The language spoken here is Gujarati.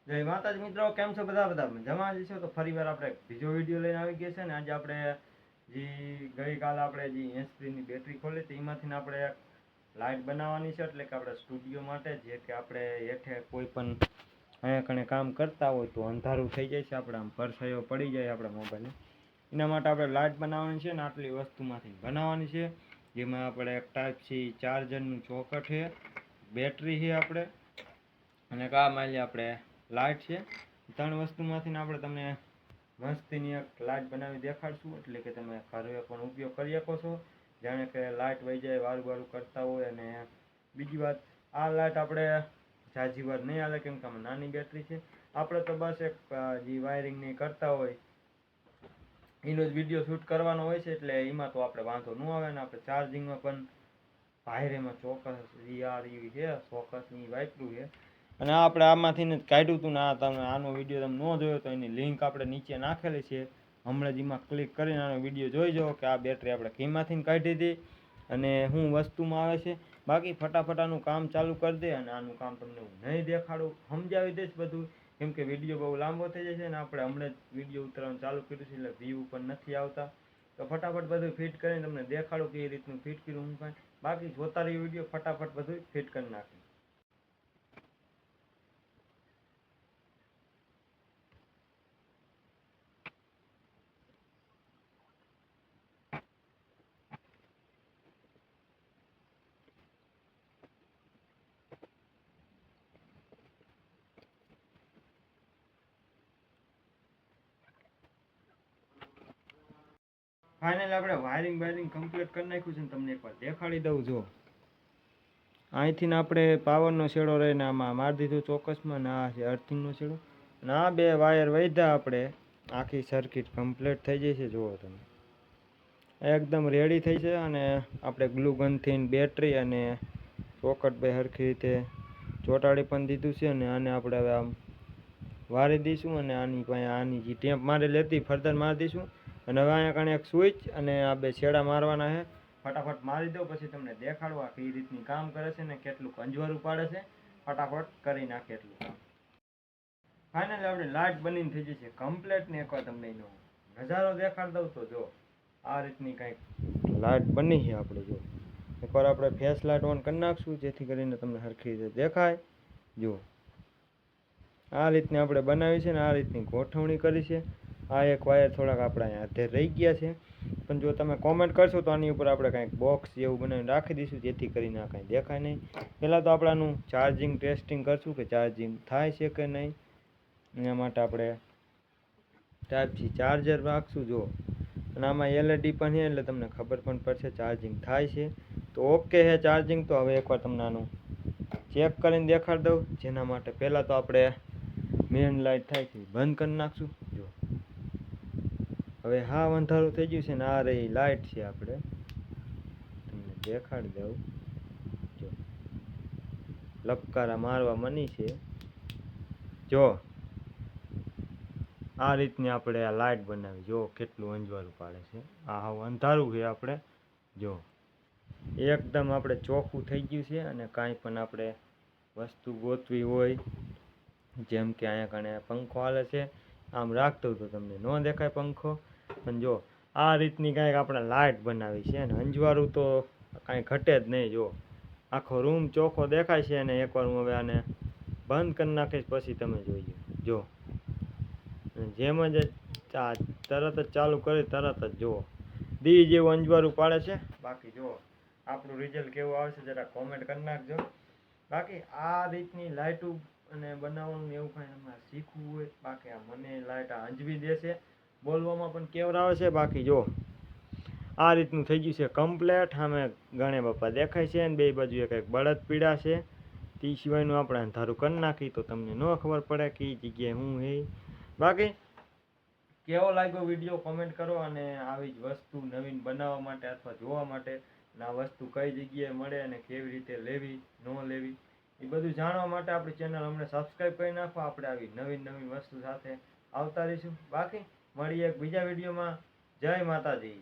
જય માતાજી મિત્રો, કેમ છો બધા મજામાં જ છો? તો ફરીવાર આપણે બીજો વિડીયો લઈને આવી ગયા છે ને આજે આપણે જે ગઈકાલે આપણે જે એસપીની બેટરી ખોલી હતી એમાંથી આપણે એક લાઇટ બનાવવાની છે, એટલે કે આપણે સ્ટુડિયો માટે જે કે આપણે હેઠે કોઈ પણ અહીંયા કણે કામ કરતા હોય તો અંધારું થઈ જાય છે, આપણે આમ પરછાયો પડી જાય આપણા મોબાઈલને, એના માટે આપણે લાઇટ બનાવવાની છે ને આટલી વસ્તુમાંથી બનાવવાની છે, જેમાં આપણે એક ટાઈપ સી ચાર્જરનું ચોકટ છે, બેટરી છે આપણે, અને કા માલી આપણે લાઇટ છે. ત્રણ વસ્તુમાંથી આપણે તમને મસ્તીની એક લાઇટ બનાવી દેખાડશું, એટલે કે તમે ઘરે પણ ઉપયોગ કરી શકો છો, જાણે કે લાઇટ વહી જાય વારું કરતા હોય. અને બીજી વાત, આ લાઇટ આપણે ઝાઝી વાર નહીં હાલે, કેમ કે આમાં નાની બેટરી છે. આપણે તો બસ એક જે વાયરિંગની કરતા હોય એનો જ વિડીયો શૂટ કરવાનો હોય છે, એટલે એમાં તો આપણે વાંધો ન આવે ને આપણે ચાર્જિંગમાં પણ ભાઈરેમાં ચોક્કસ વીઆરયુ છે, ચોક્કસની વાપર્યું છે. અને આપણે આમાંથી જ કાઢ્યું હતું ને તમે આનો વિડીયો તમે ન જોયો તો એની લિંક આપણે નીચે નાખેલી છે, હમણાં જ એમાં ક્લિક કરીને આનો વિડીયો જોઈ જાઓ કે આ બેટરી આપણે કેમાંથી કાઢી હતી અને શું વસ્તુમાં આવે છે. બાકી ફટાફટ આનું કામ ચાલુ કરી દે, અને આનું કામ તમને હું નહીં દેખાડું, સમજાવી દઈશ બધું, કેમ કે વિડીયો બહુ લાંબો થઈ જાય છે ને આપણે હમણાં જ વિડીયો ઉતરવાનું ચાલુ કર્યું છે એટલે વ્યૂ પણ નથી આવતા. તો ફટાફટ બધું ફિટ કરીને તમને દેખાડું કે એ રીતનું ફિટ કર્યું હું કાંઈ. બાકી જોતા રહી વિડીયો, ફટાફટ બધું ફિટ કરી નાખી. ફાઇનલ આપણે વાયરિંગ કમ્પ્લીટ કરી નાખ્યું છે ને તમને એકવાર દેખાડી દઉં. જો અહીંથી આપણે પાવરનો છેડો રહીને આમાં મારી દીધું ચોક્કસમાં, ને આ છે અર્થિંગનો છેડો, અને આ બે વાયર વધ્યા આપણે આખી સર્કિટ કમ્પ્લીટ થઈ જાય છે. જુઓ તમે એકદમ રેડી થઈ છે, અને આપણે ગ્લુ ગનથી બેટરી અને ચોકટ બે સરખી રીતે ચોંટાડી પણ દીધું છે, અને આને આપણે હવે આમ વારી દઈશું, અને આની જે ટેમ્પ મારેલી હતી ફર્ધર મારી દઈશું. અને હવે અહીંયા કણે એક સ્વિચ અને આ બે છેડા મારવાના છે, ફટાફટ મારી દો પછી તમને દેખાડવા કઈ રીતની કામ કરે છે ને કેટલું અંજવારું પાડે છે. ફટાફટ કરી નાખે એટલું કામ. ફાઇનલી આપણી લાઇટ બનીને થઈ જશે કમ્પ્લીટ, ને એકવાર તમને એનો નજારો દેખાડ દઉં તો જો આ રીતની કંઈક લાઇટ બની છે આપણે. જો એકવાર આપણે ફેસ લાઇટ ઓન કરી નાખશું જેથી કરીને તમને સરખી રીતે દેખાય. જો આ રીતની આપણે બનાવી છે ને આ રીતની ગોઠવણી કરી છે. આ એક વાયર થોડાક આપણા અહીંયા હાથે રહી ગયા છે, પણ જો તમે કોમેન્ટ કરશો તો આની ઉપર આપણે કંઈક બોક્સ જેવું બનાવીને રાખી દઈશું, જેથી કરીને આ કાંઈ દેખાય નહીં. પહેલાં તો આપણે આનું ચાર્જિંગ ટેસ્ટિંગ કરશું કે ચાર્જિંગ થાય છે કે નહીં. એના માટે આપણે ટાઈપથી ચાર્જર રાખશું. જો અને આમાં એલઈડી પણ છે એટલે તમને ખબર પણ પડશે ચાર્જિંગ થાય છે તો ઓકે છે ચાર્જિંગ. તો હવે એકવાર તમને આનું ચેક કરીને દેખાડી દઉં, જેના માટે પહેલાં તો આપણે મેન લાઇટ થાય છે બંધ કરી નાખશું. જો હવે હા અંધારું થઈ ગયું છે ને આ રહી લાઇટ છે, આપણે તમને દેખાડી દઉં. જો લપકારા મારવા મની છે. જો આ રીતની આપણે આ લાઇટ બનાવી, જો કેટલું અંજવાળું પાડે છે. આ હાવ અંધારું છે આપણે. જો એકદમ આપણે ચોખ્ખું થઈ ગયું છે, અને કાંઈ પણ આપણે વસ્તુ ગોતવી હોય, જેમ કે અહીંયા કણે પંખો હાલે છે, આમ રાખતો તો તમને ન દેખાય પંખો, પણ જો આ રીતની કાંઈક આપણે લાઇટ બનાવી છે, અને અંજવાળું તો કાંઈ ઘટે જ નહીં. જો આખો રૂમ ચોખ્ખો દેખાય છે, અને એકવાર હું હવે આને બંધ કરી નાખીશ પછી તમે જોઈજો. જો જેમ જ તરત જ ચાલુ કરી તરત જ જુઓ દી જેવું અંજવાળું પાડે છે. બાકી જુઓ આપણું રિઝલ્ટ કેવું આવશે જરા કોમેન્ટ કરી નાખજો. બાકી આ રીતની લાઇટું અને બનાવવાનું એવું કાંઈ તમારે શીખવું હોય, બાકી આ મને લાઇટ અંજવી દેશે, બોલવામાં પણ કેવરાવે છે. બાકી જો આ રીતનું થઈ ગયું છે કમ્પ્લેટ. સામે ગણે બાપા દેખાય છે, અને બે બાજુ કંઈક બળદ પીડા છે. તે સિવાયનું આપણે અંધારું કરી નાખી તો તમને ન ખબર પડે કે એ જગ્યાએ હું હે. બાકી કેવો લાગ્યો વિડીયો કોમેન્ટ કરો, અને આવી જ વસ્તુ નવીન બનાવવા માટે અથવા જોવા માટે, અને આ વસ્તુ કઈ જગ્યાએ મળે અને કેવી રીતે લેવી ન લેવી એ બધું જાણવા માટે આપણી ચેનલ હમણાં સબસ્ક્રાઈબ કરી નાખો. આપણે આવી નવીન વસ્તુ સાથે આવતા રહીશું. બાકી મળીએ એક બીજા વિડીયોમાં. જય માતાજી.